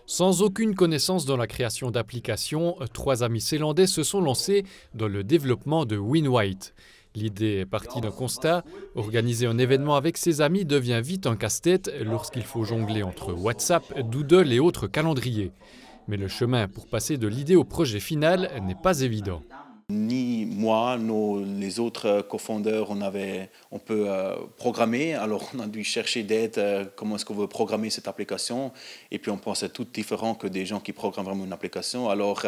Sans aucune connaissance dans la création d'applications, 3 amis zélandais se sont lancés dans le développement de WinWhite. L'idée est partie d'un constat. Organiser un événement avec ses amis devient vite un casse-tête lorsqu'il faut jongler entre WhatsApp, Doodle et autres calendriers. Mais le chemin pour passer de l'idée au projet final n'est pas évident. Ni moi, les autres cofondeurs, on peut programmer. Alors on a dû chercher d'aide, comment est-ce qu'on veut programmer cette application. Et puis on pensait tout différent que des gens qui programment vraiment une application. Alors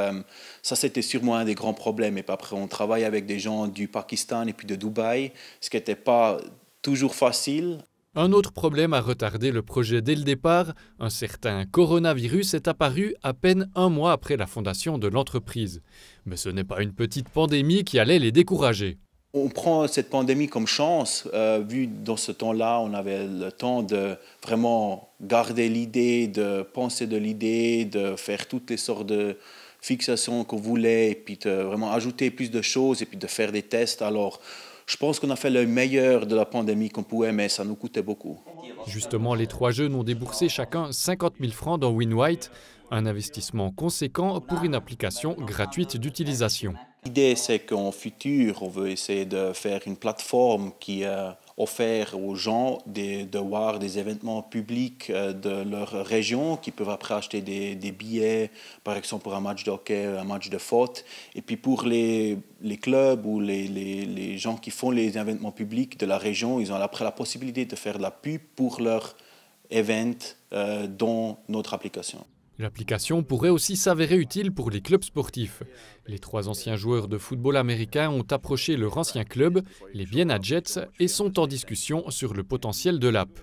ça, c'était sûrement un des grands problèmes. Et puis après, on travaille avec des gens du Pakistan et puis de Dubaï, ce qui n'était pas toujours facile. Un autre problème a retardé le projet dès le départ. Un certain coronavirus est apparu à peine 1 mois après la fondation de l'entreprise. Mais ce n'est pas une petite pandémie qui allait les décourager. On prend cette pandémie comme chance. Vu dans ce temps-là, on avait le temps de vraiment garder l'idée, de penser de l'idée, de faire toutes les sortes de fixations qu'on voulait, et puis de vraiment ajouter plus de choses, et puis de faire des tests. Alors, je pense qu'on a fait le meilleur de la pandémie qu'on pouvait, mais ça nous coûtait beaucoup. Justement, les 3 jeunes ont déboursé chacun 50 000 francs dans WinWhite, un investissement conséquent pour une application gratuite d'utilisation. L'idée, c'est qu'en futur, on veut essayer de faire une plateforme qui offre aux gens de voir des événements publics de leur région, qui peuvent après acheter des billets, par exemple pour un match de hockey, un match de foot. Et puis pour les clubs ou les gens qui font les événements publics de la région, ils ont après la possibilité de faire de la pub pour leur event dans notre application. L'application pourrait aussi s'avérer utile pour les clubs sportifs. Les 3 anciens joueurs de football américain ont approché leur ancien club, les Vienna Jets, et sont en discussion sur le potentiel de l'app.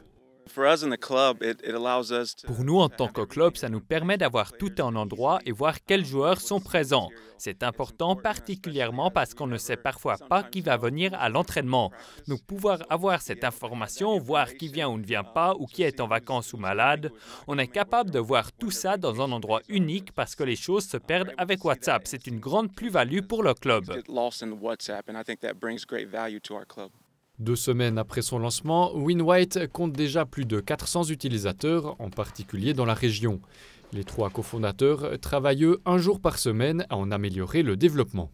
Pour nous, en tant que club, ça nous permet d'avoir tout en endroit et voir quels joueurs sont présents. C'est important, particulièrement parce qu'on ne sait parfois pas qui va venir à l'entraînement. Nous pouvoir avoir cette information, voir qui vient ou ne vient pas, ou qui est en vacances ou malade, on est capable de voir tout ça dans un endroit unique parce que les choses se perdent avec WhatsApp. C'est une grande plus-value pour le club. 2 semaines après son lancement, WinWhite compte déjà plus de 400 utilisateurs, en particulier dans la région. Les 3 cofondateurs travaillent 1 jour par semaine à en améliorer le développement.